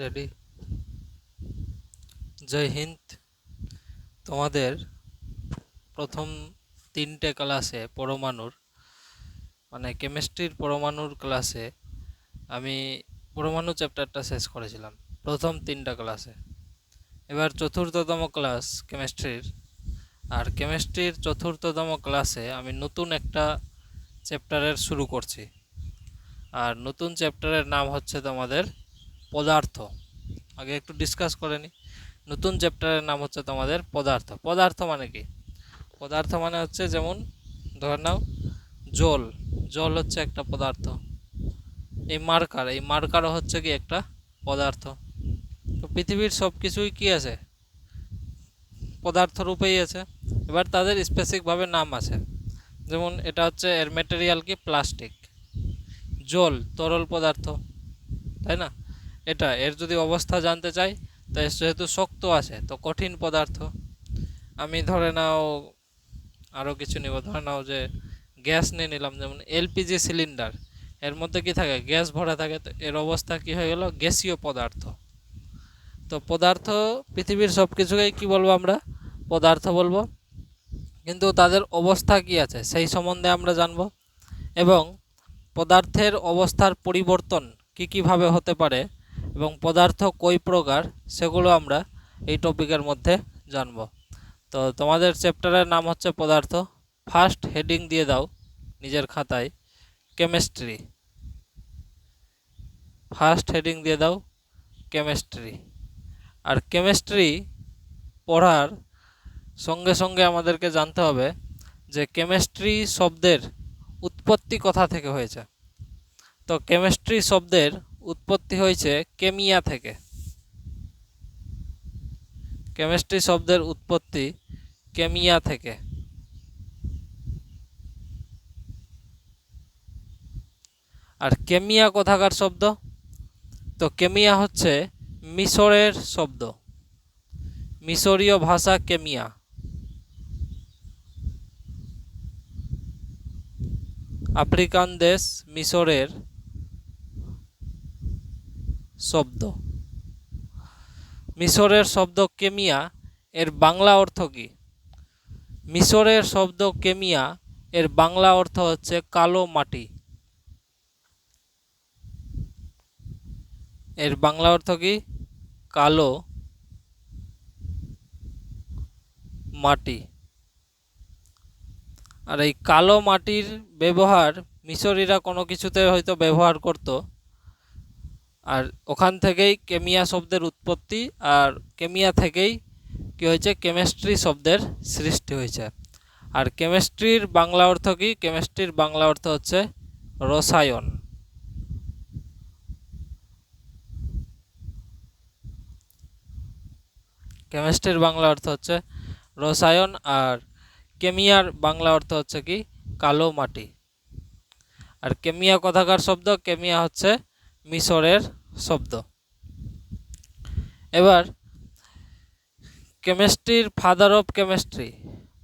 Ready. জয় হিন্দ। তোমাদের প্রথম 3টে ক্লাসে পরমাণুর কেমিস্ট্রির পরমাণুর ক্লাসে আমি পরমাণু চ্যাপ্টারটা শেষ করেছিলাম প্রথম 3টা ক্লাসে। এবার চতুর্থতম ক্লাস কেমিস্ট্রির, আর কেমিস্ট্রির চতুর্থতম ক্লাসে আমি নতুন একটা চ্যাপ্টারের শুরু করছি। আর নতুন চ্যাপ্টারের নাম হচ্ছে তোমাদের পদার্থ। আগে একটু ডিসকাস করে নিই। নতুন চ্যাপ্টারের নাম হচ্ছে তোমাদের পদার্থ। পদার্থ মানে কি? পদার্থ মানে হচ্ছে, যেমন ধরে নাও জল। জল হচ্ছে একটা পদার্থ। এই মার্কারও হচ্ছে কি একটা পদার্থ। তো পৃথিবীর সব কিছুই কি আছে? পদার্থ রূপেই আছে। এবার তাদের স্পেসিফিকভাবে নাম আছে। যেমন এটা হচ্ছে, এর ম্যাটেরিয়াল কি? প্লাস্টিক। জল তরল পদার্থ, তাই না? এর যদি অবস্থা জানতে চাই, তাই যেহেতু শক্ত আছে তো কঠিন পদার্থ। আমি ধরে নাও আরও কিছু নিব, ধরে নাও যে গ্যাস নিয়ে নিলাম, যেমন এলপিজি সিলিন্ডার, এর মধ্যে কি থাকে? গ্যাস ভরা থাকে। তো এর অবস্থা কি হয়ে গেল? গ্যাসীয় পদার্থ। তো পদার্থ, পৃথিবীর সব কিছুকেই কী বলবো আমরা? পদার্থ বলবো। কিন্তু তাদের অবস্থা কি আছে সেই সম্বন্ধে আমরা জানব, এবং পদার্থের অবস্থার পরিবর্তন কীভাবে হতে পারে, এবং পদার্থ কই প্রকার, সেগুলো আমরা এই টপিকের মধ্যে জানব। তো তোমাদের চ্যাপ্টারের নাম হচ্ছে পদার্থ। ফার্স্ট হেডিং দিয়ে দাও নিজের খাতায়, কেমিস্ট্রি। ফার্স্ট হেডিং দিয়ে দাও কেমিস্ট্রি। আর কেমিস্ট্রি পড়ার সঙ্গে সঙ্গে আমাদেরকে জানতে হবে যে কেমিস্ট্রি শব্দের উৎপত্তি কোথা থেকে হয়েছে। তো কেমিস্ট্রি শব্দের উৎপত্তি হয়েছে কেমিয়া থেকে। কেমিস্ট্রি শব্দের উৎপত্তি কেমিয়া থেকে। আর কেমিয়া কোথাকার শব্দ? তো কেমিয়া হচ্ছে মিশরের শব্দ, মিশরীয় ভাষা কেমিয়া। আফ্রিকান দেশ মিশরের শব্দ। মিশরের শব্দ কেমিয়া, এর বাংলা অর্থ কি? মিশরের শব্দ কেমিয়া, এর বাংলা অর্থ হচ্ছে কালো মাটি। এর বাংলা অর্থ কি? কালো মাটি। আর এই কালো মাটির ব্যবহার মিশরীরা কোনো কিছুতে হয়তো ব্যবহার করত, আর ওখান থেকেই কেমিয়া শব্দের উৎপত্তি। আর কেমিয়া থেকেই কি হয়েছে? কেমিস্ট্রি শব্দের সৃষ্টি হয়েছে। আর কেমিস্ট্রির বাংলা অর্থ কি? কেমিস্ট্রির বাংলা অর্থ হচ্ছে রসায়ন। কেমিস্ট্রির বাংলা অর্থ হচ্ছে রসায়ন, আর কেমিয়ার বাংলা অর্থ হচ্ছে কি? কালো মাটি। আর কেমিয়া কোথাকার শব্দ? কেমিয়া হচ্ছে মিশরের শব্দ। এবার কেমিস্ট্রির ফাদার অফ কেমিস্ট্রি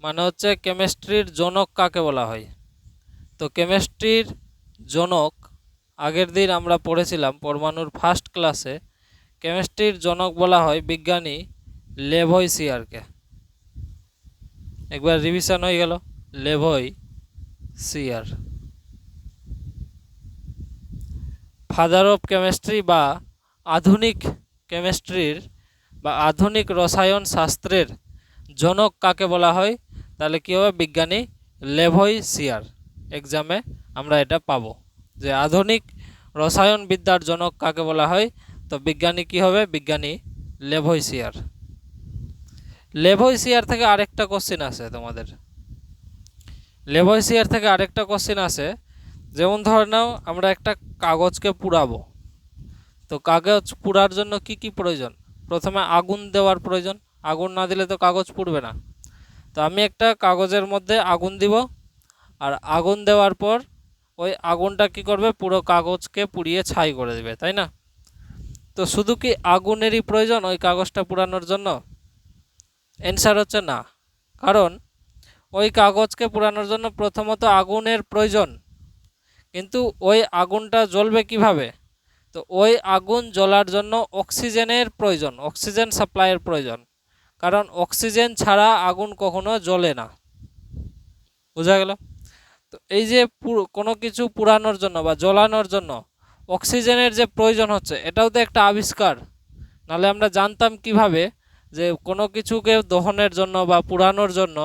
মানে হচ্ছে কেমিস্ট্রির জনক কাকে বলা হয়? তো কেমিস্ট্রির জনক, আগের দিন আমরা পড়েছিলাম পরমাণুর ফার্স্ট ক্লাসে, কেমিস্ট্রির জনক বলা হয় বিজ্ঞানী লেভয়সিয়ারকে। একবার রিভিশন হয়ে গেল, লেভয়সিয়ার। ফাদার অফ কেমিস্ট্রি বা আধুনিক কেমিস্ট্রির বা আধুনিক রসায়ন শাস্ত্রের জনক কাকে বলা হয়? তাহলে কী হবে? বিজ্ঞানী লেভয়সিয়ার। এক্সামে আমরা এটা পাবো যে আধুনিক রসায়ন বিদ্যার জনক কাকে বলা হয়। তো বিজ্ঞানী কি হবে? বিজ্ঞানী লেভয়সিয়ার। লেভয়সিয়ার থেকে আরেকটা কোশ্চেন আসে তোমাদের। লেভয়সিয়ার থেকে আরেকটা কোশ্চেন আসে, যেমন ধরে নাও আমরা একটা কাগজকে পুড়াবো। তো কাগজ পুড়ার জন্য কি কি প্রয়োজন? প্রথমে আগুন দেওয়ার প্রয়োজন। আগুন না দিলে তো কাগজ পুড়বে না। তো আমি একটা কাগজের মধ্যে আগুন দিব, আর আগুন দেওয়ার পর ওই আগুনটা কি করবে? পুরো কাগজকে পুড়িয়ে ছাই করে দেবে, তাই না? তো শুধু কি আগুনেরই প্রয়োজন ওই কাগজটা পুড়ানোর জন্য? অ্যান্সার হচ্ছে না। কারণ ওই কাগজকে পুড়ানোর জন্য প্রথমত আগুনের প্রয়োজন, কিন্তু ওই আগুনটা জ্বলবে কিভাবে? তো তো ওই আগুন জ্বলার জন্য অক্সিজেনের প্রয়োজন, অক্সিজেন সাপ্লাইয়ের প্রয়োজন, কারণ অক্সিজেন ছাড়া আগুন কখনো জ্বলে না। বোঝা গেল? তো এই যে কোনো কিছু পুরানোর জন্য বা জ্বলানোর জন্য অক্সিজেনের যে প্রয়োজন হচ্ছে, এটাও তো একটা আবিষ্কার। নাহলে আমরা জানতাম কিভাবে যে কোনো কিছুকে দহনের জন্য বা পুরানোর জন্য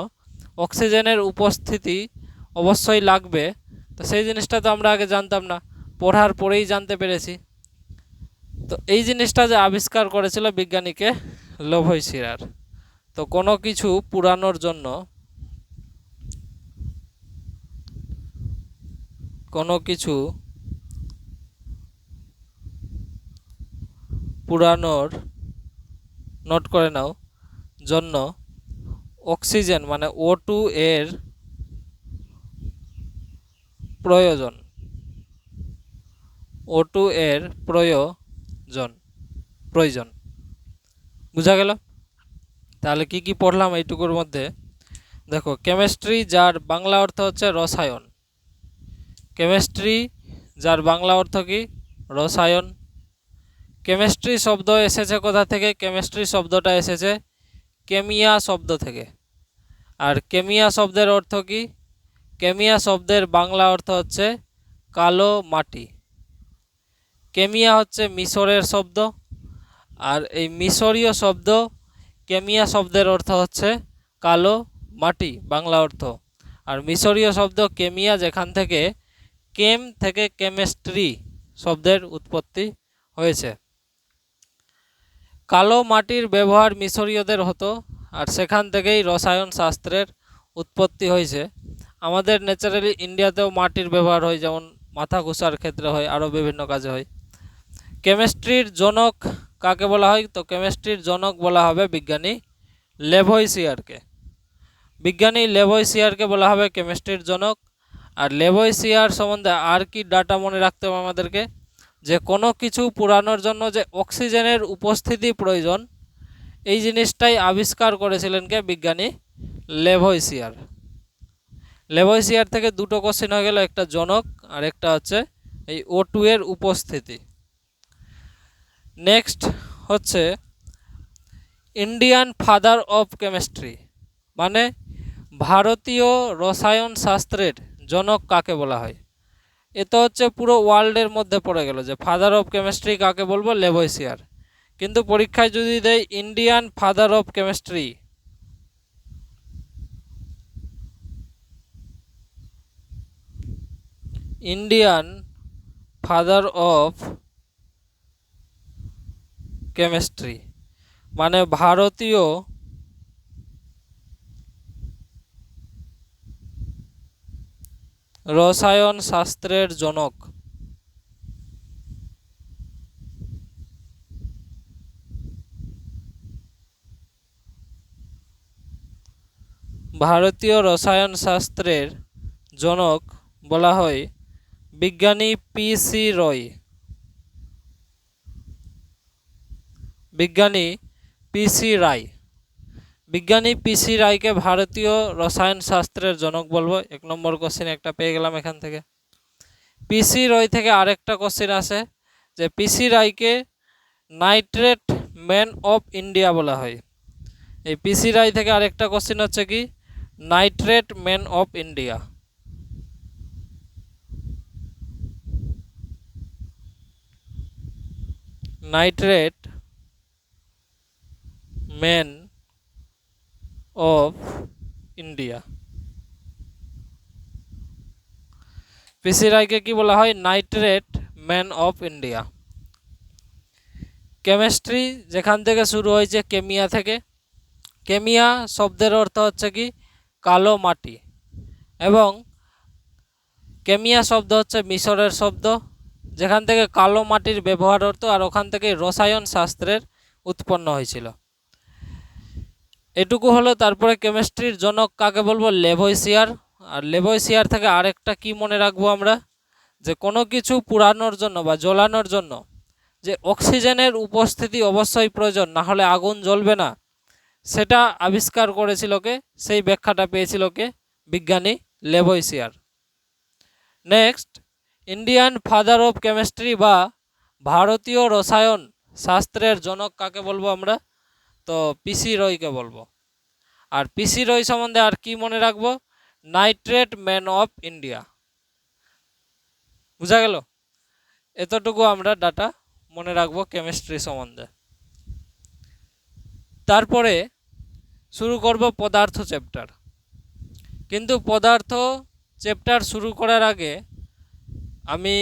অক্সিজেনের উপস্থিতি অবশ্যই লাগবে? তো সেই জিনিসটা তো আমরা আগে জানতাম না, পড়ার পরেই জানতে পেরেছি। তো এই জিনিসটা যে আবিষ্কার করেছিল বিজ্ঞানীকে লাভোইসিয়ার। তো কোনো কিছু পুরানোর জন্য, কোনো কিছু পুরানোর, নোট করে নাও, জন্য অক্সিজেন মানে O2 এর প্রয়োজন, O2 এর প্রয়োজন। বুঝা গেল? তাহলে কি কি পড়লাম এইটুকুর মধ্যে? দেখো, কেমিস্ট্রি যার বাংলা অর্থ হচ্ছে রসায়ন, কেমিস্ট্রি যার বাংলা অর্থ কি? রসায়ন। কেমিস্ট্রি শব্দ এসেছে কোথা থেকে? কেমিস্ট্রি শব্দটা এসেছে কেমিয়া শব্দ থেকে। আর কেমিয়া শব্দের অর্থ কি? কেমিয়া শব্দের বাংলা অর্থ হচ্ছে কালো মাটি। কেমিয়া হচ্ছে মিশরের শব্দ, আর এই মিশরীয় শব্দ কেমিয়া শব্দের অর্থ হচ্ছে কালো মাটি, বাংলা অর্থ। আর মিশরীয় শব্দ কেমিয়া, যেখান থেকে কেম থেকে কেমিস্ট্রি শব্দের উৎপত্তি হয়েছে। কালো মাটির ব্যবহার মিশরীয়দের হতো, আর সেখান থেকেই রসায়ন শাস্ত্রের উৎপত্তি হয়েছে। আমাদের ন্যাচারালি ইন্ডিয়াতেও মাটির ব্যবহার হয়, যেমন মাথা ঘষার ক্ষেত্রে হয়, আরও বিভিন্ন কাজে হয়। কেমিস্ট্রির জনক কাকে বলা হয়? তো কেমিস্ট্রির জনক বলা হবে বিজ্ঞানী ল্যাভোইসিয়ারকে। বিজ্ঞানী ল্যাভোইসিয়ারকে বলা হবে কেমিস্ট্রির জনক। আর ল্যাভোইসিয়ার সম্বন্ধে আর কি ডাটা মনে রাখতে হবে আমাদেরকে? যে কোনো কিছু পুরানোর জন্য যে অক্সিজেনের উপস্থিতি প্রয়োজন, এই জিনিসটাই আবিষ্কার করেছিলেন কে? বিজ্ঞানী ল্যাভোইসিয়ার। ল্যাভোইসিয়ার থেকে দুটো কোশ্চেন হয়ে গেল, একটা জনক আর একটা হচ্ছে এই O2 এর উপস্থিতি। নেক্সট হচ্ছে ইন্ডিয়ান ফাদার অফ কেমিস্ট্রি, মানে ভারতীয় রসায়ন শাস্ত্রের জনক কাকে বলা হয়? এ তো হচ্ছে পুরো ওয়ার্ল্ডের মধ্যে পড়ে গেল যে ফাদার অফ কেমিস্ট্রি কাকে বলবো? ল্যাভোইসিয়ার। কিন্তু পরীক্ষায় যদি দেয় Indian father of chemistry, Indian father of chemistry মানে ভারতীয় রসায়ন শাস্ত্রের জনক। ভারতীয় রসায়ন শাস্ত্রের জনক বলা হয় বিজ্ঞানী P.C. রয়। বিজ্ঞানী P.C. রায়। বিজ্ঞানী P.C. রায়কে ভারতীয় রসায়ন শাস্ত্রের জনক বলবো। 1 নম্বর কোশ্চেন একটা পেয়ে গেলাম এখান থেকে। P.C. রয় থেকে আরেকটা কোশ্চেন আসে যে P.C. রায়কে নাইট্রেট ম্যান অফ ইন্ডিয়া বলা হয়। এই P.C. রায় থেকে আরেকটা কোশ্চেন হচ্ছে কি? Nitrate man of India. Nitrate man of India. P.C. রায়কে কি বলা হয়? Nitrate man of India. Chemistry যেখান থেকে শুরু হয়েছে কেমিয়া থেকে। কেমিয়া শব্দের অর্থ হচ্ছে কি? কালো মাটি। এবং কেমিয়া শব্দ হচ্ছে মিশরের শব্দ, যেখান থেকে কালো মাটির ব্যবহার হতো, আর ওখান থেকে রসায়ন শাস্ত্রের উৎপন্ন হয়েছিল। এটুকু হলো। তারপরে কেমিস্ট্রির জনক কাকে বলবো? ল্যাভোইসিয়ার। আর ল্যাভোইসিয়ার থেকে আরেকটা কি মনে রাখবো আমরা? যে কোনো কিছু পুরানোর জন্য বা জ্বলানোর জন্য যে অক্সিজেনের উপস্থিতি অবশ্যই প্রয়োজন, না হলে আগুন জ্বলবে না, সেটা আবিষ্কার করেছিল কে? সেই ব্যাখ্যাটা পেয়েছিল কে? বিজ্ঞানী Lavoisier. Next, Indian father of chemistry বা ভারতীয় রসায়ন শাস্ত্রের জনক কাকে বলবো আমরা? তো পিসি রয়কে বলবো। আর পিসি রয় সম্বন্ধে আর কি মনে রাখবো? Nitrate man of India. বুঝা গেল? এতটুকু আমরা ডাটা মনে রাখবো কেমিস্ট্রি সম্বন্ধে। তারপরে শুরু করব পদার্থ চ্যাপ্টার। কিন্তু পদার্থ চ্যাপ্টার শুরু করার আগে আমি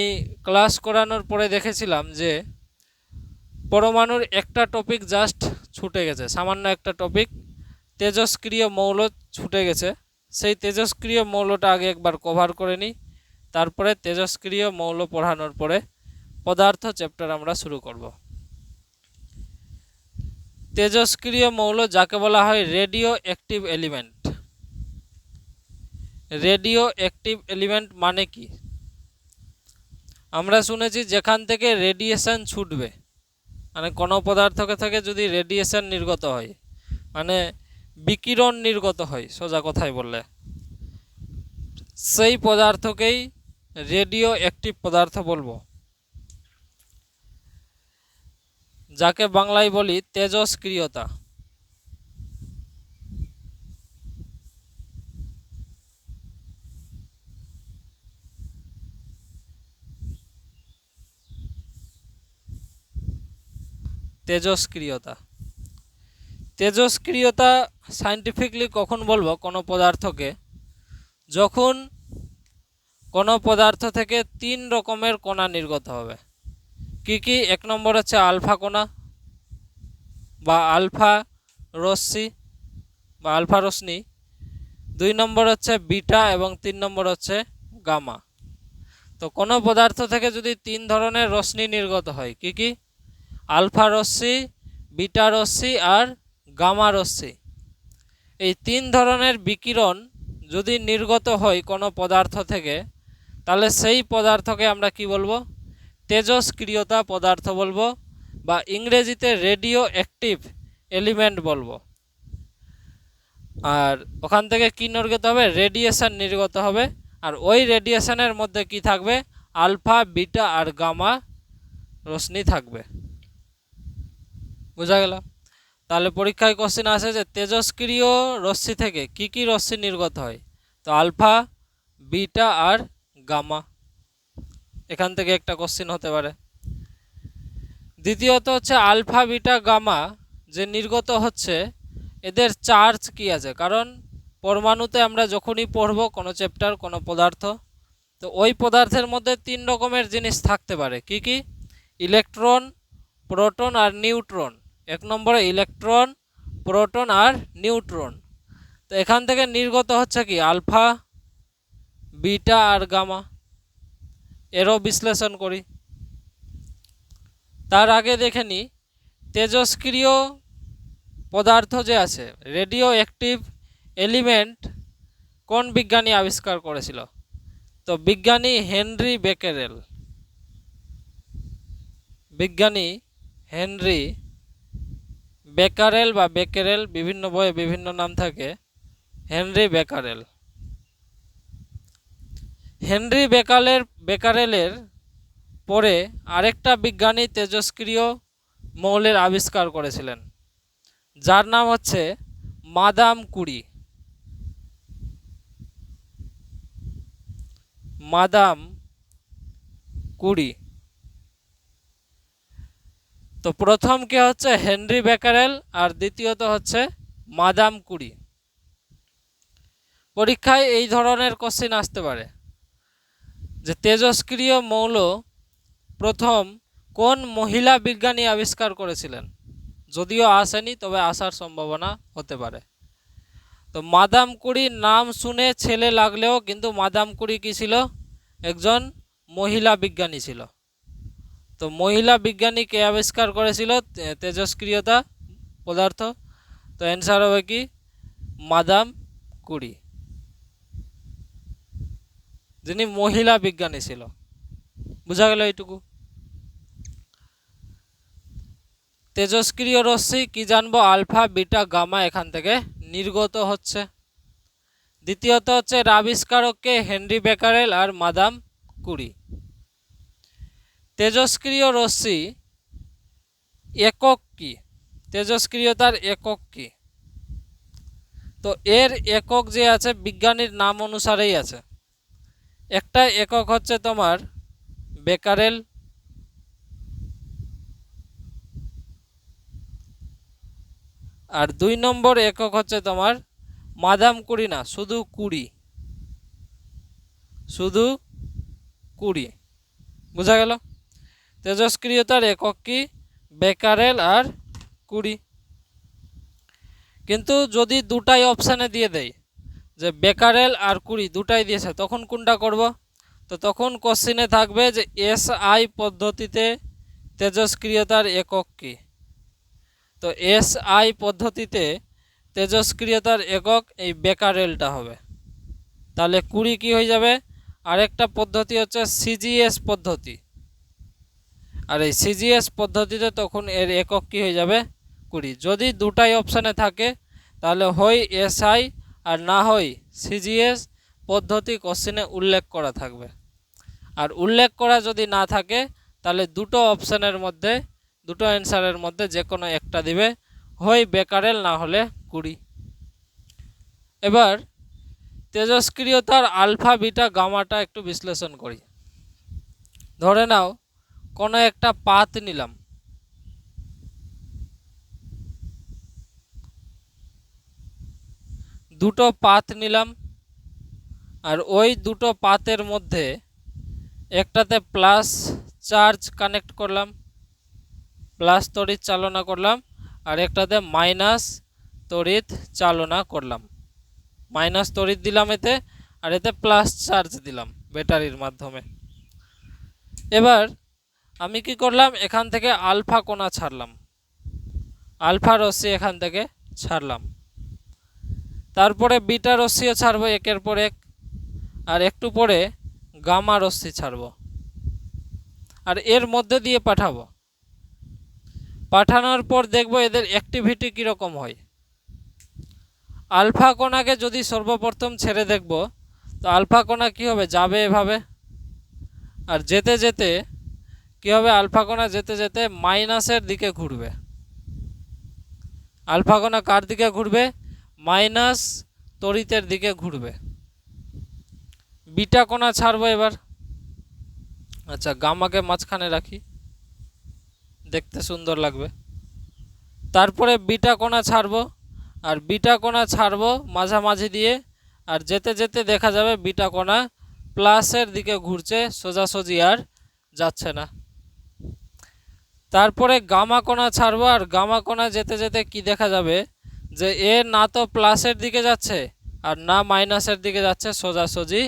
ক্লাস করানোর পরে দেখেছিলাম যে পরমাণুর একটা টপিক জাস্ট ছুটে গেছে, সামান্য একটা টপিক, তেজস্ক্রিয় মৌল ছুটে গেছে। সেই তেজস্ক্রিয় মৌলটা আগে একবার কভার করে নিই, তারপরে তেজস্ক্রিয় মৌল পড়ানোর পরে পদার্থ চ্যাপ্টার আমরা শুরু করব। তেজস্ক্রিয় মৌল যাকে বলা হয় radio active element. Radio active element মানে কি? আমরা শুনেছি যেখান থেকে রেডিয়েশন ছুটবে, মানে কোনো পদার্থ থেকে যদি রেডিয়েশন নির্গত হয়, মানে বিকিরণ নির্গত হয় সোজা কথায় বললে, সেই পদার্থকেই রেডিও অ্যাক্টিভ পদার্থ বলবো, যাকে বাংলায় বলি তেজস্ক্রিয়তা। তেজস্ক্রিয়তা তেজস্ক্রিয়তা সায়েন্টিফিকলি কখন বলবো কোনো পদার্থকে? যখন কোনো পদার্থ থেকে 3 রকমের কণা নির্গত হবে। কি কি? 1 নম্বর হচ্ছে আলফা কণা বা আলফা রশ্মি বা আলফা রশ্মি, 2 নম্বর হচ্ছে বিটা এবং 3 নম্বর হচ্ছে গামা। তো কোনো পদার্থ থেকে যদি 3 ধরনের রশ্মি নির্গত হয়, কি কি? আলফা রশ্মি, বিটা রশ্মি আর গামা রশ্মি। এই 3 ধরনের বিকিরণ যদি নির্গত হয় কোনো পদার্থ থেকে, তাহলে সেই পদার্থকে আমরা কি বলবো? তেজস্ক্রিয়তা পদার্থ বলবো, বা ইংরেজিতে রেডিও অ্যাক্টিভ এলিমেন্ট বলবো। আর ওখান থেকে কি নির্গত হবে? রেডিয়েশন নির্গত হবে। আর ওই রেডিয়েশনের মধ্যে কি থাকবে? আলফা, বিটা আর গামা রশ্মি থাকবে। বোঝা গেল? তাহলে পরীক্ষায় কোশ্চেন আসে যে তেজস্ক্রিয় রশ্মি থেকে কি কি রশ্মি নির্গত হয়? তো আলফা, বিটা আর গামা, এখান থেকে একটা কোশ্চেন হতে পারে। দ্বিতীয়ত হচ্ছে আলফা, বিটা, গামা যে নির্গত হচ্ছে, এদের চার্জ কি আছে? কারণ পরমাণুতে আমরা যখনই পড়ব কোনো চ্যাপ্টার, কোনো পদার্থ, তো ওই পদার্থের মধ্যে 3 রকমের জিনিস থাকতে পারে। কি কি? ইলেকট্রন, প্রোটন আর নিউট্রন। 1 নম্বরে ইলেকট্রন, প্রোটন আর নিউট্রন। তো এখান থেকে নির্গত হচ্ছে কি? আলফা, বিটা আর গামা। এরও বিশ্লেষণ করি। তার আগে দেখে নিই তেজস্ক্রিয় পদার্থ যে আছে, রেডিও অ্যাক্টিভ এলিমেন্ট, কোন বিজ্ঞানী আবিষ্কার করেছিল? তো বিজ্ঞানী হেনরি বেকারেল। বিজ্ঞানী হেনরি বেকারেল বা বেকারেল, বিভিন্ন বইয়ে বিভিন্ন নাম থাকে। Henry Becquerel. হেনরি বেকারেলের পরে আরেকটা বিজ্ঞানী তেজস্ক্রিয় মৌলের আবিষ্কার করেছিলেন, যার নাম হচ্ছে মাদাম কুরি। Madame Curie. তো প্রথম কে হচ্ছে হেনরি বেকারেল আর দ্বিতীয়ত হচ্ছে মাদাম কুরি। পরীক্ষায় এই ধরনের কোশ্চেন আসতে পারে যে তেজস্ক্রিয় মৌল প্রথম কোন মহিলা বিজ্ঞানী আবিষ্কার করেছিলেন? যদিও আসেনি, তবে আসার সম্ভাবনা হতে পারে। তো মাদাম কুরির নাম শুনে ছেলে লাগলেও কিন্তু মাদাম কুরি কি ছিল? একজন মহিলা বিজ্ঞানী ছিল। তো মহিলা বিজ্ঞানী কে আবিষ্কার করেছিল তেজস্ক্রিয়তা পদার্থ? তো অ্যান্সার হবে কি? মাদাম কুরি, যিনি মহিলা বিজ্ঞানী ছিল। বুঝা গেল এইটুকু? তেজস্ক্রিয় রশ্মি কি জানবো? আলফা, বিটা, গামা এখান থেকে নির্গত হচ্ছে। দ্বিতীয়ত হচ্ছে আবিষ্কারককে হেনরি বেকারেল আর মাদাম কুরি। তেজস্ক্রিয় রশ্মি একক কি? তেজস্ক্রিয়তার একক কি? তো এর একক যে আছে বিজ্ঞানীর নাম অনুসারেই আছে। একটা একক হচ্ছে তোমার বেকারেল, আর 2 নম্বর একক হচ্ছে তোমার মাদাম কুড়ি, না শুধু কুড়ি, শুধু কুড়ি। বোঝা গেল? তেজস্ক্রিয়তার একক কি? বেকারেল আর কুড়ি। কিন্তু যদি দুটাই অপশানে দিয়ে দেয় যে বেকারেল আর কুড়ি দুটাই দিয়েছে, তখন কোনটা করব? তো তখন কোশ্চিনে থাকবে যে এসআই পদ্ধতিতে তেজস্ক্রিয়তার একক কি? তো এসআই পদ্ধতিতে তেজস্ক্রিয়তার একক এই বেকারেলটা হবে। তাহলে কুড়ি কি হয়ে যাবে? আরেকটা পদ্ধতি হচ্ছে সিজিএস পদ্ধতি, আর এই সিজিএস পদ্ধতিতে তখন এর একক কি হয়ে যাবে? কুড়ি। যদি দুটাই অপশানে থাকে তাহলে হয় এসআই আর না হয় সিজিএস পদ্ধতি কোশ্চিনে উল্লেখ করা থাকবে। আর উল্লেখ করা যদি না থাকে তাহলে দুটো অপশানের মধ্যে, দুটো অ্যান্সারের মধ্যে যে কোনো একটা দিবে, হয় বেকারেল না হলে কুড়ি। এবার তেজস্ক্রিয়তার আলফা বিটা গামাটা একটু বিশ্লেষণ করি। ধরে নাও কোনো একটা পাত নিলাম, দুটো পাত নিলাম, আর ওই দুটো পাতের মধ্যে একটাতে প্লাস চার্জ কানেক্ট করলাম, প্লাস তড়িৎ চালনা করলাম, আর একটাতে মাইনাস তড়িৎ চালনা করলাম। মাইনাস তড়িৎ দিলাম এতে, আর এতে প্লাস চার্জ দিলাম ব্যাটারির মাধ্যমে। এবার আমি কি করলাম? এখান থেকে আলফা কণা ছাড়লাম, আলফা রশ্মি এখান থেকে ছাড়লাম। তারপরে বিটা রশ্মিও ছাড়বো একের পর এক, আর একটু পরে গামা রশ্মি ছাড়ব, আর এর মধ্যে দিয়ে পাঠাবো। পাঠানোর পর দেখব এদের অ্যাক্টিভিটি কীরকম হয়। আলফা কণাকে যদি সর্বপ্রথম ছেড়ে দেখব, তো আলফা কণা কী হবে? যাবে এভাবে, আর যেতে যেতে কী হবে? আলফা কণা যেতে যেতে মাইনাসের দিকে ঘুরবে। আলফা কণা কার দিকে ঘুরবে? মাইনাস তড়িতের দিকে ঘুরবে। বিটা কণা ছাড়বো এবার। আচ্ছা, গামাকে মাঝখানে রাখি, দেখতে সুন্দর লাগবে। তারপরে বিটা কণা ছাড়বো, আর বিটা কণা ছাড়বো মাঝামাঝি দিয়ে, আর যেতে যেতে দেখা যাবে বিটা কণা প্লাসের দিকে ঘুরছে, সোজাসুজি আর যাচ্ছে না। তারপরে গামা কণা ছাড়বো, আর গামা কণা যেতে যেতে কি দেখা যাবে? যে এ না তো প্লাসের দিকে যাচ্ছে আর না মাইনাসের দিকে যাচ্ছে, সোজাসুজি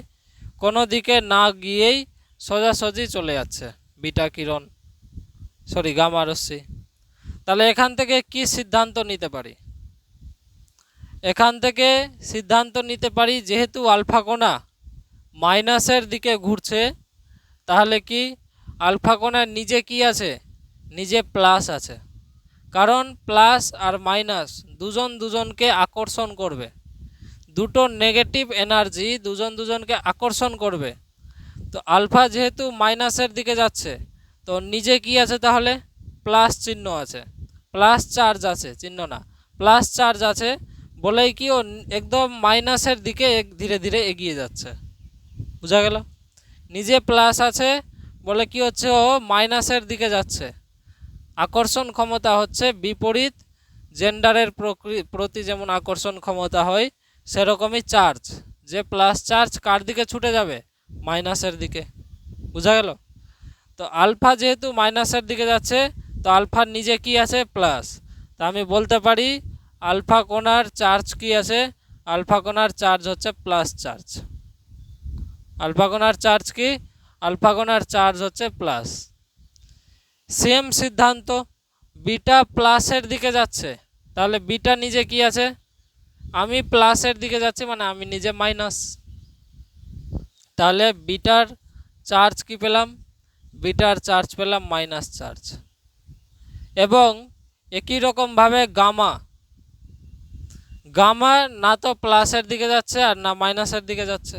কোনো দিকে না গিয়েই সোজাসুজি চলে যাচ্ছে বিটা কিরণ, সরি গামা রশ্মি। তাহলে এখান থেকে কি সিদ্ধান্ত নিতে পারি? এখান থেকে সিদ্ধান্ত নিতে পারি যেহেতু আলফা কণা মাইনাসের দিকে ঘুরছে, তাহলে কি আলফা কণার নিজে কি আছে? নিজে প্লাস আছে। কারণ প্লাস আর মাইনাস দুজন দুজনকে আকর্ষণ করবে, দুটো নেগেটিভ এনার্জি দুজন দুজনকে আকর্ষণ করবে। তো আলফা যেহেতু মাইনাসের দিকে যাচ্ছে, তো নিজে কি আছে? তাহলে প্লাস চিহ্ন আছে, প্লাস চার্জ আছে, চিহ্ন না, প্লাস চার্জ আছে বলেই কি ও একদম মাইনাসের দিকে ধীরে ধীরে এগিয়ে যাচ্ছে। বোঝা গেল? নিজে প্লাস আছে বলে কি হচ্ছে? ও মাইনাসের দিকে যাচ্ছে। আকর্ষণ ক্ষমতা হচ্ছে বিপরীত জেন্ডারের প্রতি যেমন আকর্ষণ ক্ষমতা হয়, সেরকমই চার্জ, যে প্লাস চার্জ কার দিকে ছুটে যাবে? মাইনাসের দিকে। বোঝা গেল? তো আলফা যেহেতু মাইনাসের দিকে যাচ্ছে, তো আলফার নিজে কি আছে? প্লাস। তা আমি বলতে পারি আলফা কণার চার্জ কি আছে? আলফা কণার চার্জ হচ্ছে প্লাস চার্জ। আলফা কণার চার্জ কি? আলফা কণার চার্জ হচ্ছে প্লাস। সেম সিদ্ধান্ত, বিটা প্লাসের দিকে যাচ্ছে, তাহলে বিটা নিজে কি আছে? আমি প্লাসের দিকে যাচ্ছি মানে আমি নিজে মাইনাস। তাহলে বিটার চার্জ কি পেলাম? বিটার চার্জ পেলাম মাইনাস চার্জ। এবং একই রকমভাবে গামা, গামা না তো প্লাসের দিকে যাচ্ছে আর না মাইনাসের দিকে যাচ্ছে।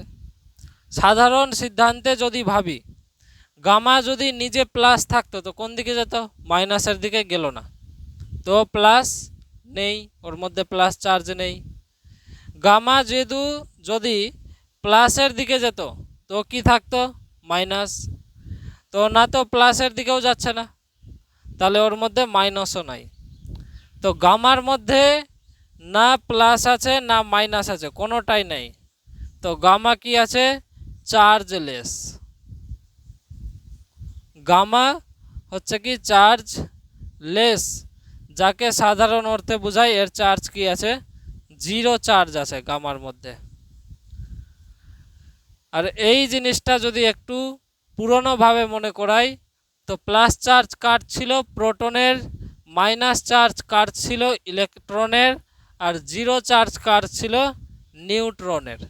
সাধারণ সিদ্ধান্তে যদি ভাবি গামা যদি নিজে প্লাস থাকতো তো কোন দিকে যেত? মাইনাসের দিকে গেল না, তো প্লাস নেই, ওর মধ্যে প্লাস চার্জ নেই। গামা যেহেতু যদি প্লাসের দিকে যেত তো কি থাকতো? মাইনাস। তো না তো প্লাসের দিকেও যাচ্ছে না, তাহলে ওর মধ্যে মাইনাসও নাই। তো গামার মধ্যে না প্লাস আছে না মাইনাস আছে, কোনোটাই নেই। তো গামা কি আছে? চার্জলেস। গামা হচ্ছে কি চার্জলেস, যাকে সাধারণ অর্থে বোঝায় এর চার্জ কি আছে? জিরো চার্জ আছে গামার মধ্যে। আর এই জিনিসটা যদি একটু পুরনোভাবে মনে করাই, তো প্লাস চার্জ কার ছিল? প্রোটনের। মাইনাস চার্জ কার ছিল? ইলেকট্রনের। আর জিরো চার্জ কার ছিল? নিউট্রনের।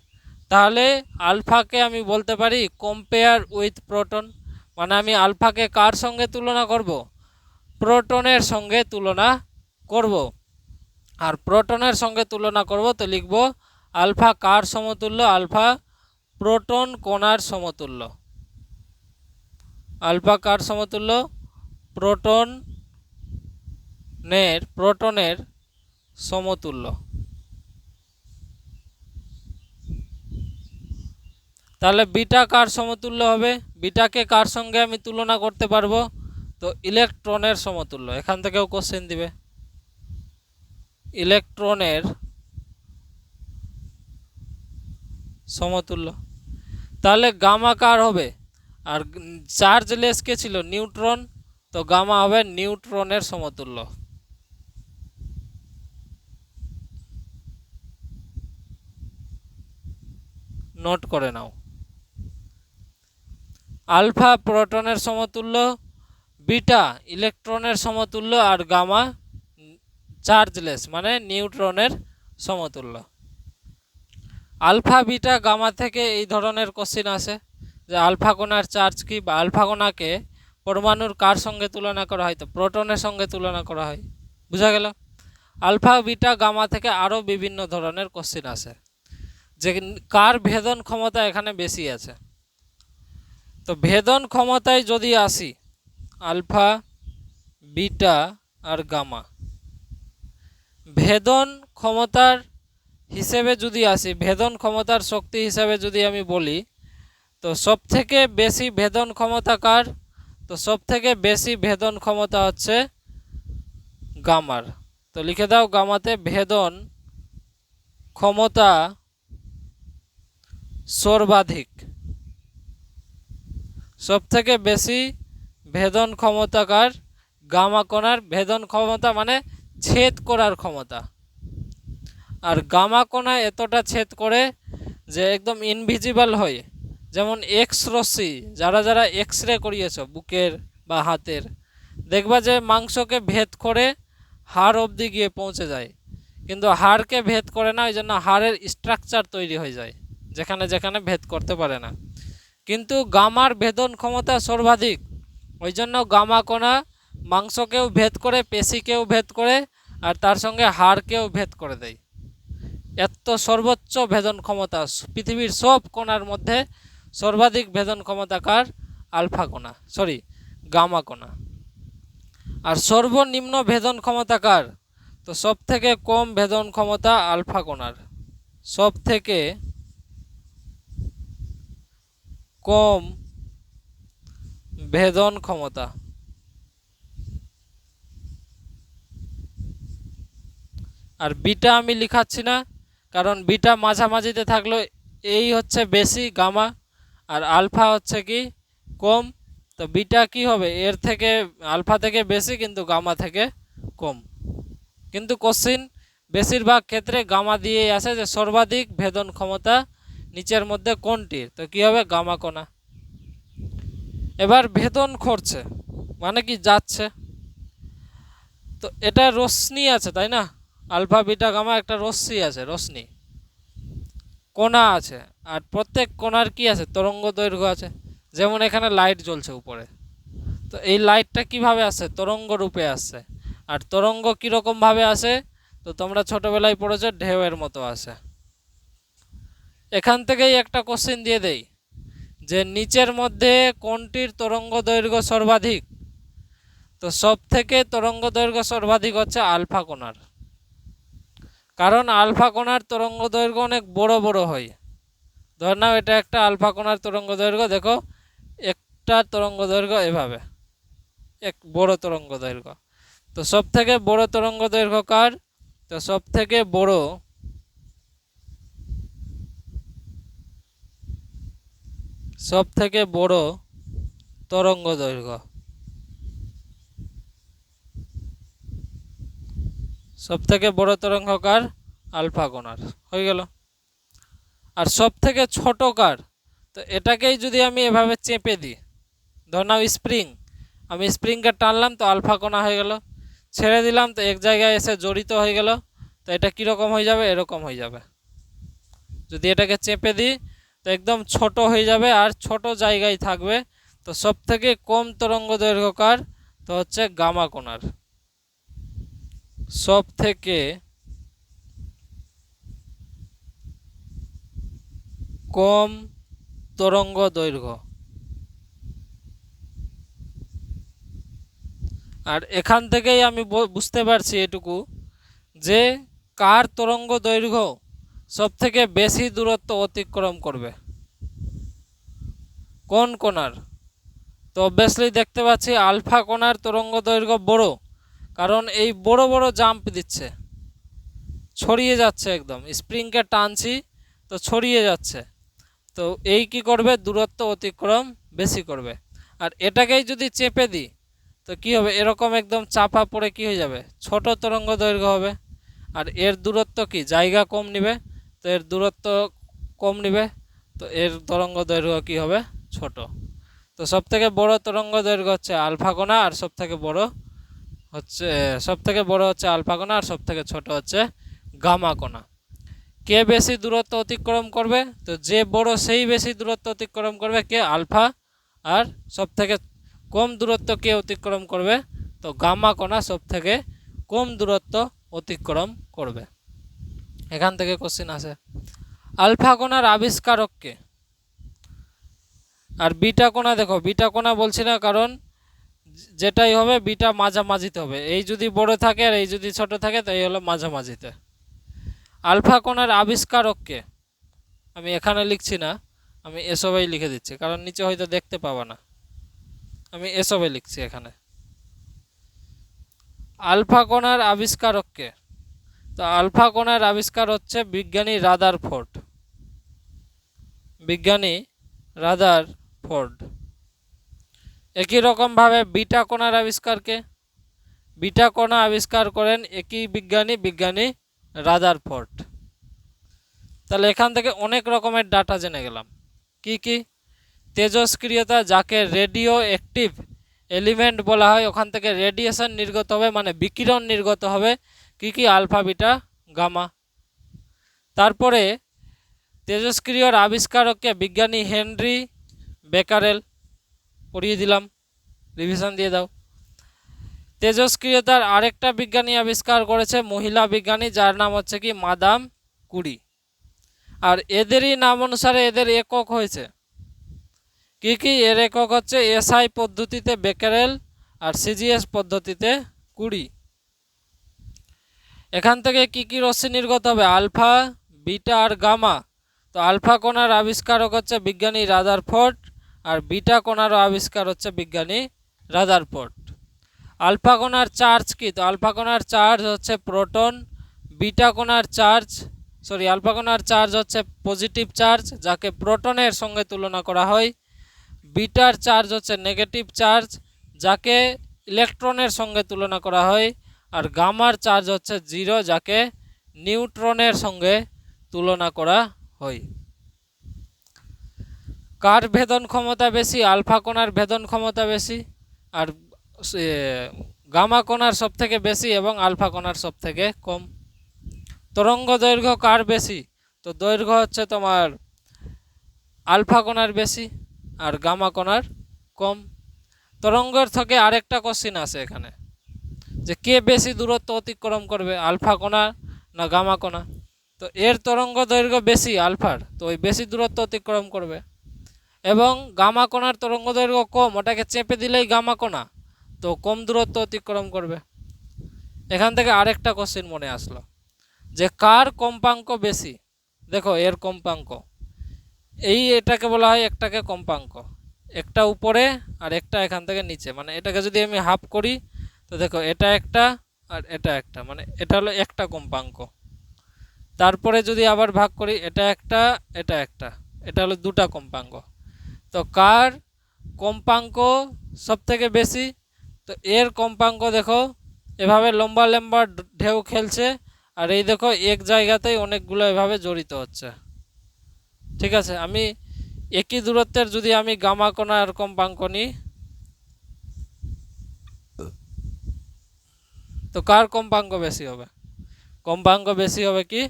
তাহলে আলফাকে আমি বলতে পারি কম্পেয়ার উইথ প্রোটন, মানে আমি আলফাকে কার সঙ্গে তুলনা করব? প্রোটনের সঙ্গে তুলনা করব। আর প্রোটনের সঙ্গে তুলনা করব তো লিখব আলফা কার সমতুল্য? আলফা প্রোটন কণার সমতুল্য। আলফা কার সমতুল্য? প্রোটনের সমতুল্য। তাহলে বিটা কার সমতুল্য হবে? বিটাকে কার সঙ্গে আমি তুলনা করতে পারবো? তো ইলেকট্রনের সমতুল্য। এখান থেকেও কোশ্চেন দিবে, ইলেকট্রনের সমতুল্য। তাহলে গামা কার হবে? আর চার্জলেস কে ছিল? নিউট্রন। তো গামা হবে নিউট্রনের সমতুল্য। নোট করে নাও। আলফা প্রোটনের সমতুল্য, বিটা ইলেকট্রনের সমতুল্য, আর গামা চার্জলেস মানে নিউট্রনের সমতুল্য। আলফা বিটা গামা থেকে এই ধরনের কোশ্চেন আসে যে আলফা কণার চার্জ কি, বা আলফা কণাকে পরমাণুর কার সঙ্গে তুলনা করা হয়? তো প্রোটনের সঙ্গে তুলনা করা হয়। বুঝা গেল? আলফা বিটা গামা থেকে আরও বিভিন্ন ধরনের কোশ্চেন আসে যে কার ভেদন ক্ষমতা এখানে বেশি আছে। তো ভেদন ক্ষমতায় যদি আসি, আলফা বিটা আর গামা ভেদন ক্ষমতার হিসেবে যদি আসি, ভেদন ক্ষমতার শক্তি হিসেবে যদি আমি বলি, তো সবথেকে বেশি ভেদন ক্ষমতা কার? তো সবথেকে বেশি ভেদন ক্ষমতা হচ্ছে গামার। তো লিখে দাও গামাতে ভেদন ক্ষমতা সর্বাধিক। সবথেকে বেশি ভেদন ক্ষমতা কার? গামা কণার ভেদন ক্ষমতা মানে ছেদ করার ক্ষমতা। আর গামা কণা এতটা ছেদ করে যে একদম ইনভিজিবল হয়। যেমন এক্স রশ্মি, যারা যারা এক্স রে করিয়েছ বুকের বা হাতের, দেখবা যে মাংসকে ভেদ করে হাড় অবধি গিয়ে পৌঁছে যায়, কিন্তু হাড়কে ভেদ করে না, ওই জন্য হাড়ের স্ট্রাকচার তৈরি হয়ে যায় যেখানে যেখানে ভেদ করতে পারে না। কিন্তু গামার ভেদন ক্ষমতা সর্বাধিক, ওই জন্য গামা কণা মাংসকেও ভেদ করে, পেশিকেও ভেদ করে, আর তার সঙ্গে হাড়কেও ভেদ করে দেয়। এত সর্বোচ্চ ভেদন ক্ষমতা পৃথিবীর সব কণার মধ্যে সর্বাধিক ভেদন ক্ষমতা কার? আলফা কণা, গামা কণা। আর সর্বনিম্ন ভেদন ক্ষমতা কার? তো সব থেকে কম ভেদন ক্ষমতা আলফা কণার। সব থেকে কম ভেদন ক্ষমতা। আর বিটা আমি লিখাচ্ছি না, কারণ বিটা মাঝামাঝিতে থাকলো, এই হচ্ছে বেশি গামা, আর আলফা হচ্ছে কি কম। তো বিটা কি হবে? এর থেকে আলফা থেকে বেশি কিন্তু গামা থেকে কম। কিন্তু কোশ্চিন বেশিরভাগ ক্ষেত্রে গামা দিয়েই আসে যে সর্বাধিক ভেদন ক্ষমতা নিচের মধ্যে কোনটি? তো কি হবে? গামা কণা। এবার ভেদন করছে মানে কি? যাচ্ছে। তো এটা রশ্মি আছে, তাই না? আলফা বিটা গামা একটা রশ্মি আছে, রশ্মি কোণা আছে, আর প্রত্যেক কোণার কি আছে? তরঙ্গ দৈর্ঘ্য আছে। যেমন এখানে লাইট জ্বলছে উপরে, তো এই লাইটটা কিভাবে আসে? তরঙ্গ রূপে আসছে। আর তরঙ্গ কীরকম ভাবে আসে? তো তোমরা ছোটবেলায় পড়েছো ঢেউয়ের মতো আসে। এখান থেকেই একটা কোশ্চেন দিয়ে দেই যে নিচের মধ্যে কোনটির তরঙ্গ দৈর্ঘ্য সর্বাধিক, তো সব থেকে তরঙ্গ দৈর্ঘ্য সর্বাধিক হচ্ছে আলফা কোণার, কারণ আলফা কোণার তরঙ্গ দৈর্ঘ্য অনেক বড় বড় হয়। ধর নাও এটা একটা আলফা কোণার তরঙ্গ দৈর্ঘ্য, দেখো একটা তরঙ্গ দৈর্ঘ্য এভাবে এক বড় তরঙ্গ দৈর্ঘ্য। তো সব থেকে বড় তরঙ্গ দৈর্ঘ্য কার? তো সব থেকে বড় তরঙ্গ দৈর্ঘ্য, সব থেকে বড় তরঙ্গ কার? আলফা কোণার, হয়ে গেল। আর সব থেকে ছোট কার? তো এটাকেই যদি আমি এভাবে চেপে দিই, ধর নাও স্প্রিং, আমি স্প্রিংকে টানলাম তো আলফা কোণা হয়ে গেল, ছেড়ে দিলাম তো এক জায়গায় এসে জড়িত হয়ে গেল, তো এটা কীরকম হয়ে যাবে? এরকম হয়ে যাবে। যদি এটাকে চেপে দিই তো একদম ছোট হয়ে যাবে আর ছোট জায়গায় থাকবে। তো সব থেকে কম তরঙ্গ দৈর্ঘ্য কার? তো হচ্ছে গামা কোণার। সব থেকে কম তরঙ্গ দৈর্ঘ্য। আর এখান থেকেই আমি বুঝতে পারছি এটুকু যে কার তরঙ্গ দৈর্ঘ্য সব থেকে বেশি দূরত্ব অতিক্রম করবে, কোন কোণার? তো অবভিয়াসলি দেখতে পাচ্ছি আলফা কোণার তরঙ্গ দৈর্ঘ্য বড়, কারণ এই বড় বড় জাম্প দিচ্ছে, ছড়িয়ে যাচ্ছে, একদম স্প্রিংকে টানছি তো ছড়িয়ে যাচ্ছে। তো এই কি করবে? দূরত্ব অতিক্রম বেশি করবে। আর এটাকেই যদি চেপে দিই তো কি হবে? এরকম একদম চাপা পড়ে কি হয়ে যাবে? ছোট তরঙ্গ দৈর্ঘ্য হবে। আর এর দূরত্ব কি? জায়গা কম নিবে, তো এর দূরত্ব কম নিবে, তো এর তরঙ্গ দৈর্ঘ্য কি হবে? ছোট। তো সব থেকে বড় তরঙ্গ দৈর্ঘ্য হচ্ছে আলফা কোণা, আর সব থেকে বড় হচ্ছে আলফা কোণা, আর সব থেকে ছোট হচ্ছে গামা কোণা। কে বেশি দূরত্ব অতিক্রম করবে? তো যে বড় সেই বেশি দূরত্ব অতিক্রম করবে, কে? আলফা। আর সব থেকে কম দূরত্ব কে অতিক্রম করবে? তো গামা কোণা সব থেকে কম দূরত্ব অতিক্রম করবে। এখান থেকে কোশ্চিন আসে। আলফা কোণার আবিষ্কারক কে? আর বিটা কোণা, দেখো বিটা কোণা বলছি না, কারণ যেটাই হবে বিটা মাঝামাঝিতে হবে। এই যদি বড় থাকে আর এই যদি ছোট থাকে তো এই হলো মাঝামাঝিতে। আলফা কোণার আবিষ্কারক কে? আমি এখানে লিখছি না, আমি এসবই লিখে দিচ্ছি, কারণ নিচে হয়তো দেখতে পাবা না, আমি এসবই লিখছি এখানে। আলফা কোণার আবিষ্কারক কে? তো আলফা কোণার আবিষ্কার হচ্ছে বিজ্ঞানী রাদারফোর্ড। বিজ্ঞানী রাদারফোর্ড। একই রকমভাবে বিটা কোণার আবিষ্কারকে? বিটা কোণা আবিষ্কার করেন একই বিজ্ঞানী রাদারফোর্ড। তাহলে এখান থেকে অনেক রকমের ডাটা জেনে গেলাম। কি কি? তেজস্ক্রিয়তা, যাকে রেডিও অ্যাক্টিভ এলিমেন্ট বলা হয়, ওখান থেকে রেডিয়েশন নির্গত হবে, মানে বিকিরণ নির্গত হবে। কি কি? Alpha, beta, gamma. তারপরে তেজস্ক্রিয়র আবিষ্কারককে? বিজ্ঞানী হেনরি বেকারেল। পড়িয়ে দিলাম, রিভিশন দিয়ে দাও। তেজস্ক্রিয়তার আরেকটা বিজ্ঞানী আবিষ্কার করেছে, মহিলা বিজ্ঞানী, যার নাম হচ্ছে কি? Madame Curie. আর এদেরই নাম অনুসারে এদের একক হয়েছে। কি কি? এর একক হচ্ছে এসআই পদ্ধতিতে বেকারেল আর সিজিএস পদ্ধতিতে কুরি। এখান থেকে কি কি রশ্মি নির্গত হবে? আলফা, বিটা আর গামা। তো আলফা কোণার আবিষ্কারক হচ্ছে বিজ্ঞানী রাদারফোর্ড, আর বিটা কোণারও আবিষ্কার হচ্ছে বিজ্ঞানী রাদারফোর্ড। আলফা কোণার চার্জ কি? তো আলফা কোণার চার্জ হচ্ছে প্রোটন। বিটা কোণার চার্জ আলফা কোণার চার্জ হচ্ছে পজিটিভ চার্জ, যাকে প্রোটনের সঙ্গে তুলনা করা হয়। বিটার চার্জ হচ্ছে নেগেটিভ চার্জ, যাকে ইলেকট্রনের সঙ্গে তুলনা করা হয়। আর গামার চার্জ হচ্ছে জিরো, যাকে নিউট্রনের সঙ্গে তুলনা করা হয়। কার ভেদন ক্ষমতা বেশি? আলফা কোণার ভেদন ক্ষমতা বেশি, আর গামা কোণার সব থেকে বেশি, এবং আলফা কোণার সব থেকে কম। তরঙ্গ দৈর্ঘ্য কার বেশি? তো দৈর্ঘ্য হচ্ছে তোমার আলফা কোণার বেশি আর গামা কোণার কম। তরঙ্গের থেকে আরেকটা কোশ্চিন আছে এখানে, যে কে বেশি দূরত্ব অতিক্রম করবে, আলফা কোণা না গামা কোণা? তো এর তরঙ্গ দৈর্ঘ্য বেশি আলফার, তো ওই বেশি দূরত্ব অতিক্রম করবে। এবং গামা কণার তরঙ্গ দৈর্ঘ্য কম, ওটাকে চেপে দিলেই গামা কণা, তো কম দূরত্ব অতিক্রম করবে। এখান থেকে আরেকটা কোশ্চেন মনে আসলো যে কার কম্পাঙ্ক বেশি। দেখো এর কম্পাঙ্ক, এটাকে বলা হয় একটাকে কম্পাঙ্ক, একটা উপরে আর একটা এখান থেকে নিচে, মানে এটাকে যদি আমি হাফ করি তো দেখো এটা একটা আর এটা একটা, মানে এটা হলো একটা কম্পাঙ্ক। তারপরে যদি আবার ভাগ করি এটা একটা এটা একটা, এটা হলো দুটা কম্পাঙ্ক। তো কার কম্পাঙ্ক সব থেকে বেশি, তো এর কম্পাঙ্ক দেখো এভাবে লম্বা লম্বা ঢেউ খেলছে, আর এই দেখো এক জায়গাতেই অনেকগুলো এভাবে জড়িত হচ্ছে। ঠিক আছে, আমি একই দূরত্বের যদি আমি গামা কণার কম্পাঙ্ক নিই, তো কার কম্পাঙ্ক বেশি হবে? কম্পাঙ্ক বেশি হবে কি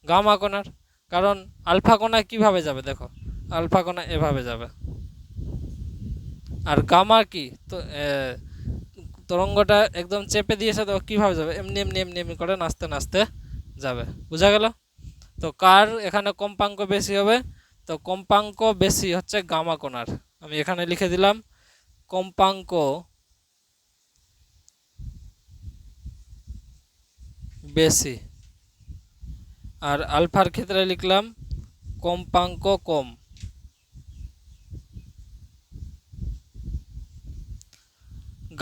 গামা কণার, কারণ আলফা কণা কিভাবে যাবে, দেখো আলফা কণা এভাবে যাবে, আর গামা কি তো তরঙ্গটা একদম চেপে দিয়েছে, তো কিভাবে যাবে, এমনি এমনি এমনি এমনি করে নাচতে নাচতে যাবে। বোঝা গেল? তো কার এখানে কম্পাঙ্ক বেশি হবে, তো কম্পাঙ্ক বেশি হচ্ছে গামা কণার। আমি এখানে লিখে দিলাম কম্পাঙ্ক বেশি, আর আলফার ক্ষেত্রে লিখলাম কম্পাঙ্ক কম।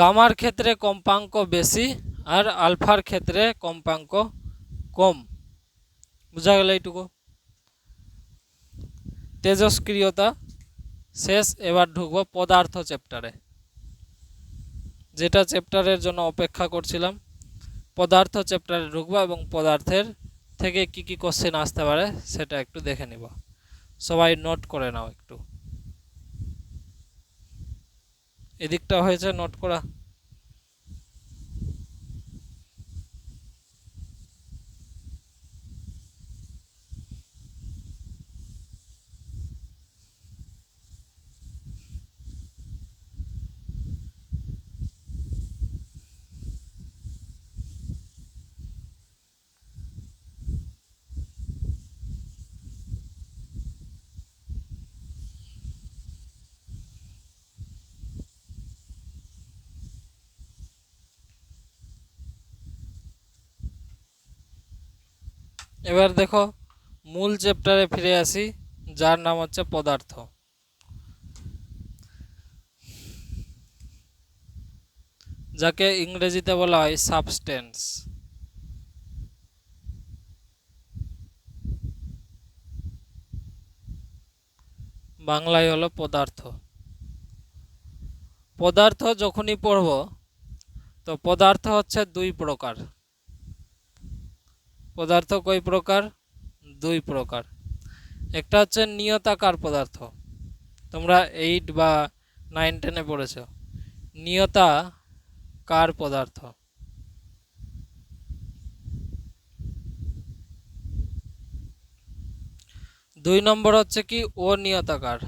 গামার ক্ষেত্রে কম্পাঙ্ক বেশি আর আলফার ক্ষেত্রে কম্পাঙ্ক কম। বোঝা গেল এইটুকু? তেজস্ক্রিয়তা শেষ, এবার ঢুকবো পদার্থ চ্যাপ্টারে, যেটা চ্যাপ্টারের জন্য অপেক্ষা করছিলাম। পদার্থ চ্যাপ্টারে ঢুকবো এবং পদার্থের থেকে কি কি কোশ্চেন আসতে পারে সেটা একটু দেখে নিব। সবাই নোট করে নাও একটু, এদিকটা হয়েছে নোট করা? এবার দেখো মূল চ্যাপ্টারে ফিরে আসি, যার নাম হচ্ছে পদার্থ। যাকে ইংরেজিতে বলা হয় সাবস্টেন্স, বাংলায় হলো পদার্থ। পদার্থ যখনই পড়ব, তো পদার্থ হচ্ছে দুই প্রকার। পদার্থ কয় প্রকার? দুই প্রকার। একটা হচ্ছে নিয়তাকার পদার্থ, তোমরা 8 বা 9 10-এ পড়েছ নিয়তাকার পদার্থ। দুই নম্বর হচ্ছে কি অনিয়তাকার।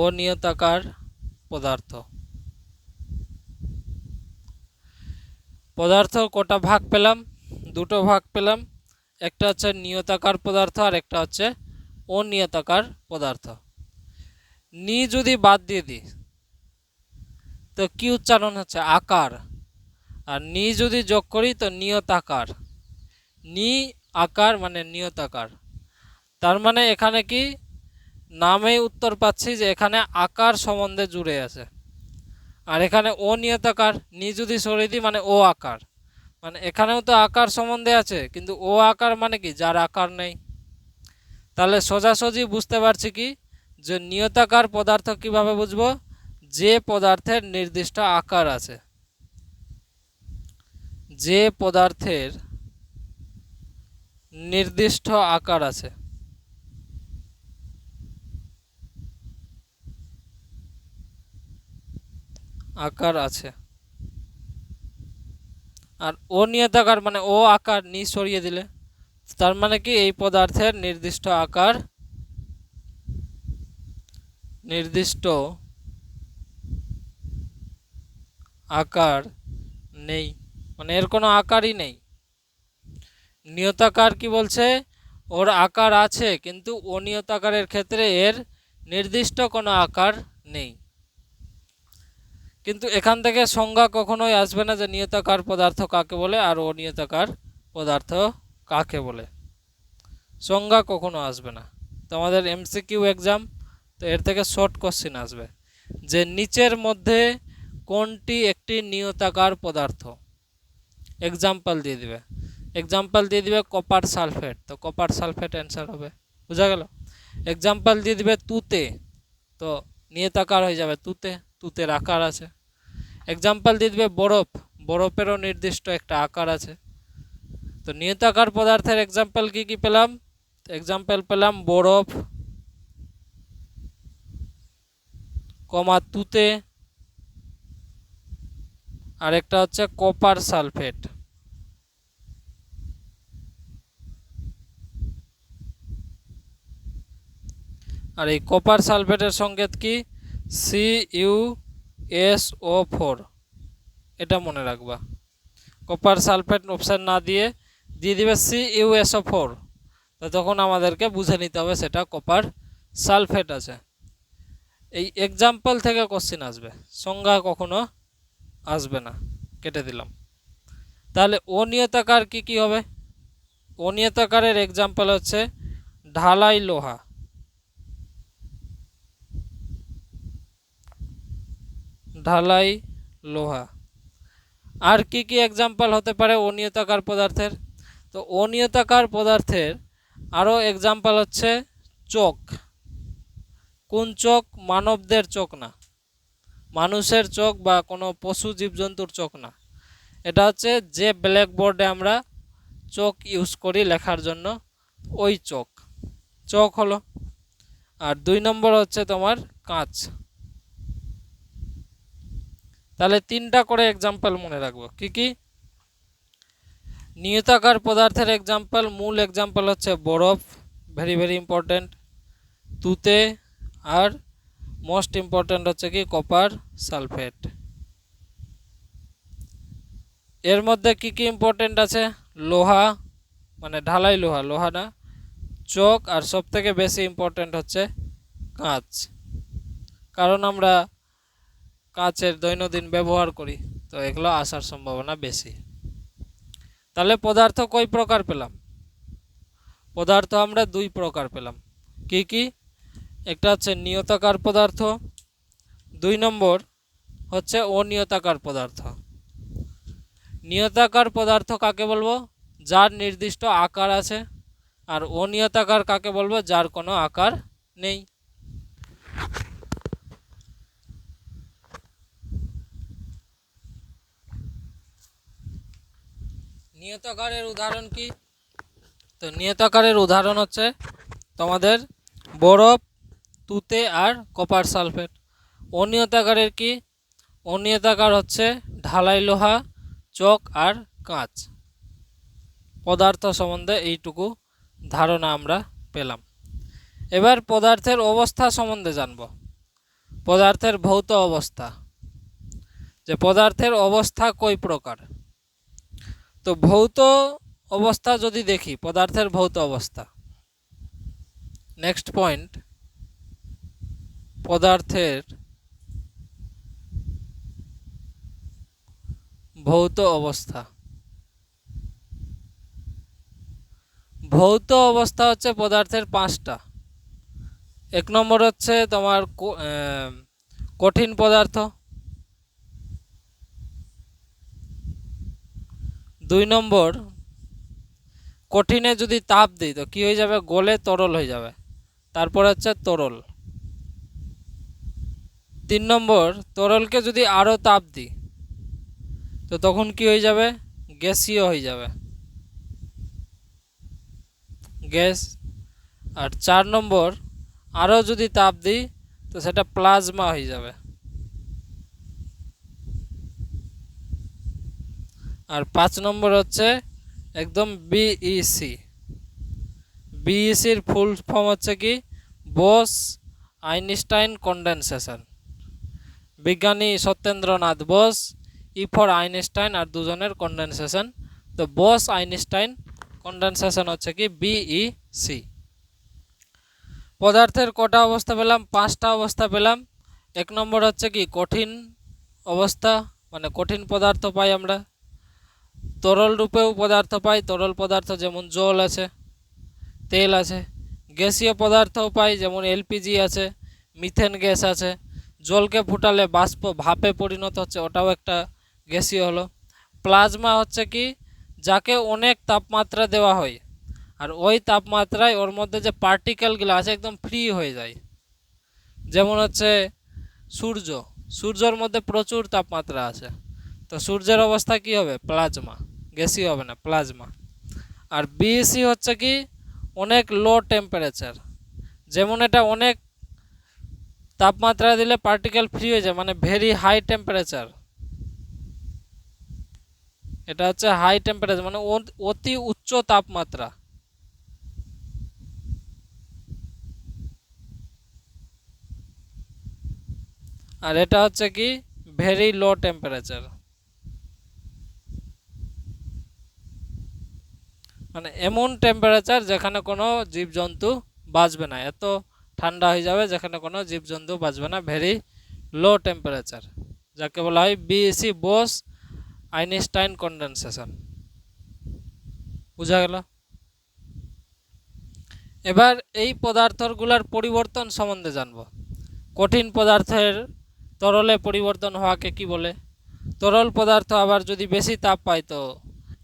অনিয়তাকার পদার্থ। পদার্থ কটা ভাগ পেলাম? দুটো ভাগ পেলাম, একটা হচ্ছে নিয়তাকার পদার্থ আর একটা হচ্ছে অনিয়তাকার পদার্থ। নি যদি বাদ দিয়ে দিই তো কি উচ্চারণ হচ্ছে? আকার। আর নি যদি যোগ করি তো নিয়তাকার। নি আকার মানে নিয়তাকার। তার মানে এখানে কি নামেই উত্তর পাচ্ছি যে এখানে আকার সম্বন্ধে জুড়ে আছে। আর এখানে অনিয়তাকার, নি যদি সরিয়ে দিই মানে ও আকার, মানে এখানেও তো আকার সম্বন্ধে আছে, কিন্তু ও আকার মানে কি যার আকার নেই। তাহলে সোজাসুজি বুঝতে পারছি কি যে নিয়তাকার পদার্থ কিভাবে বুঝবো? যে পদার্থের নির্দিষ্ট আকার আছে। যে পদার্থের নির্দিষ্ট আকার আছে। আকার আছে। আর অনিয়তাকার মানে ও আকার, নি সরিয়ে দিলে, তার মানে কি এই পদার্থের নির্দিষ্ট আকার, নির্দিষ্ট আকার নেই, মানে এর কোনো আকারই নেই। নিয়তাকার কি বলছে? ওর আকার আছে, কিন্তু অনিয়তাকারের ক্ষেত্রে এর নির্দিষ্ট কোনো আকার নেই। কিন্তু এখান থেকে সংজ্ঞা কখনোই আসবে না যে নিয়তাকার পদার্থ কাকে বলে আর অনিয়তাকার পদার্থ কাকে বলে, সংজ্ঞা কখনো আসবে না। তোমাদের এমসিকিউ এক্সাম, তো এর থেকে শর্ট কোশ্চেন আসবে যে নিচের মধ্যে কোনটি একটি নিয়তাকার পদার্থ। এক্সাম্পল দিয়ে দিবে, কপার সালফেট, তো কপার সালফেট অ্যান্সার হবে, বোঝা গেল। এক্সাম্পল দিয়ে দিবে তুতে, তো নিয়তাকার হয়ে যাবে তুতে, তুতের আকার আছে। এক্সাম্পল দিয়ে দিবে বরফ, বরফেরও নির্দিষ্ট একটা আকার আছে। তো নিয়তাকার পদার্থের এক্সাম্পল কি কি পেলাম? এক্সাম্পল পেলাম বরফ, তুতে, আর একটা হচ্ছে কপার সালফেট। আর এই কপার সালফেটের সংকেত কি? CuSO4, এটা মনে রাখবা। কপার সালফেট অপশন না দিয়ে দিবে CuSO4, তো তখন আমাদেরকে বুঝে নিতে হবে সেটা কপার সালফেট আছে। এই এক্সাম্পল থেকে কোশ্চেন আসবে, সংজ্ঞা কখনো আসবে না, কেটে দিলাম। তাহলে অনিয়তাকার কি কি হবে? অনিয়তাকারের এক্সাম্পল হচ্ছে ঢালাই লোহা, ঢালাই লোহা। আর কি কি এক্সাম্পল হতে পারে অনিয়তাকার পদার্থের? তো অনিয়তাকার পদার্থের আরও এক্সাম্পল হচ্ছে চোখ। কোন চোখ? মানবদের চোখ না, মানুষের চোখ বা কোনো পশু জীবজন্তুর চোখ না। এটা হচ্ছে যে ব্ল্যাকবোর্ডে আমরা চোখ ইউজ করি লেখার জন্য, ওই চোখ, চোখ হলো। আর 2 নম্বর হচ্ছে তোমার কাঁচ। তাহলে 3টা করে এক্সাম্পল মনে রাখবো। কি কি? নিয়তাকার পদার্থের এক্সাম্পল, মূল এক্সাম্পল হচ্ছে বরফ, ভেরি ভেরি ইম্পর্টেন্ট, তুতে, আর মোস্ট ইম্পর্টেন্ট হচ্ছে কি কপার সালফেট। এর মধ্যে কি কি ইম্পর্টেন্ট আছে? লোহা, মানে ঢালাই লোহা, লোহা না, চোখ, আর সব থেকে বেশি ইম্পর্টেন্ট হচ্ছে কাঁচ, কারণ আমরা কাঁচের দৈনন্দিন ব্যবহার করি, তো এগুলো আসার সম্ভাবনা বেশি। তাহলে পদার্থ কয় প্রকার পেলাম? পদার্থ আমরা 2 প্রকার পেলাম। কি কি? একটা হচ্ছে নিয়তাকার পদার্থ, 2 নম্বর হচ্ছে অনিয়তাকার পদার্থ। নিয়তাকার পদার্থ কাকে বলবো? যার নির্দিষ্ট আকার আছে। আর অনিয়তাকার কাকে বলবো? যার কোনো আকার নেই। নিয়তাকারের উদাহরণ কি? তো নিয়তাকারের উদাহরণ হচ্ছে তোমাদের বরফ, তুতে, আর কপার সালফেট। অনিয়তাকারের কি? অনিয়তাকার হচ্ছে ঢালাই লোহা, চক আর কাঁচ। পদার্থ সম্বন্ধে এইটুকু ধারণা আমরা পেলাম। এবার পদার্থের অবস্থা সম্বন্ধে জানব। পদার্থের ভৌত অবস্থা, যে পদার্থের অবস্থা কয় প্রকার। তো ভৌত অবস্থা যদি দেখি, পদার্থের ভৌত অবস্থা, নেক্সট পয়েন্ট, পদার্থের ভৌত অবস্থা। ভৌত অবস্থা হচ্ছে পদার্থের 5টা। 1 নম্বর হচ্ছে তোমার কঠিন পদার্থ, 2 নম্বর কঠিনে যদি তাপ দিই তো কি হয়ে যাবে? গলে তরল হয়ে যাবে, তারপর হচ্ছে তরল। 3 নম্বর তরলকে যদি আরও তাপ দিই তো তখন কি হয়ে যাবে? গ্যাসীয় হয়ে যাবে, গ্যাস। আর 4 নম্বর আরও যদি তাপ দিই তো সেটা প্লাজমা হয়ে যাবে। আর 5 নম্বর হচ্ছে একদম বিইসি। বিইসির ফুল ফর্ম হচ্ছে কি? Bose Einstein condensation. বিজ্ঞানী Satyendranath Bose, E for Einstein, আর দুজনের কনডেনসেশন, তো বোস আইনস্টাইন কনডেনসেশন হচ্ছে কি বিইসি। পদার্থের কটা অবস্থা পেলাম? 5টা অবস্থা পেলাম। 1 নম্বর হচ্ছে কি কঠিন অবস্থা, মানে কঠিন পদার্থ পাই আমরা। তরল রূপেও পদার্থ পাই, তরল পদার্থ যেমন জল আছে, তেল আছে। গ্যাসীয় পদার্থও পাই, যেমন এলপিজি আছে, মিথেন গ্যাস আছে। জলকে ফুটালে বাষ্প ভাপে পরিণত হচ্ছে, ওটাও একটা গ্যাসীয় হলো। প্লাজমা হচ্ছে কি যাকে অনেক তাপমাত্রা দেওয়া হয়, আর ওই তাপমাত্রায় ওর মধ্যে যে পার্টিকেলগুলো আছে একদম ফ্রি হয়ে যায়। যেমন হচ্ছে সূর্য, সূর্যের মধ্যে প্রচুর তাপমাত্রা আছে, তো সূর্যের অবস্থা কি হবে? প্লাজমা, গ্যাসীয় হবে না, প্লাজমা। আর বিএসি হচ্ছে কি অনেক লো টেম্পারেচার, যেমন এটা অনেক তাপমাত্রা দিলে পার্টিকেল ফ্রি হয়ে যায়, মানে ভেরি হাই টেম্পারেচার। এটা হচ্ছে হাই টেম্পারেচার, মানে অতি উচ্চ তাপমাত্রা। আর এটা হচ্ছে কি ভেরি লো টেম্পারেচার, মানে এমন টেম্পারেচার যেখানে কোনো জীবজন্তু বাঁচবে না, এত ঠান্ডা হয়ে যাবে যেখানে কোনো জীবজন্তু বাঁচবে না। ভেরি লো টেম্পারেচার, যাকে বলা হয় বিএসি, বোস আইনস্টাইন কনডেনসেশন। বুঝা গেল? এবার এই পদার্থগুলোর পরিবর্তন সম্বন্ধে জানব। কঠিন পদার্থের তরলে পরিবর্তন হওয়াকে কি বলে? তরল পদার্থ আবার যদি বেশি তাপ পায় তো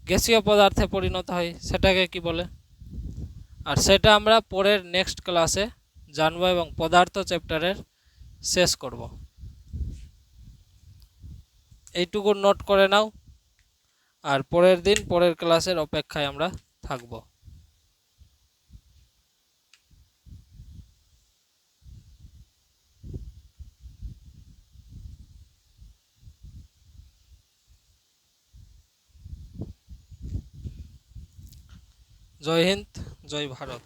গ্যাসীয় পদার্থে পরিণত হয়, সেটাকে কি বলে? আর সেটা আমরা পরের নেক্সট ক্লাসে জানবো এবং পদার্থ চ্যাপ্টারের শেষ করব। এইটুকু নোট করে নাও, আর পরের দিন পরের ক্লাসের অপেক্ষায় আমরা থাকব। জয় হিন্দ, জয় ভারত।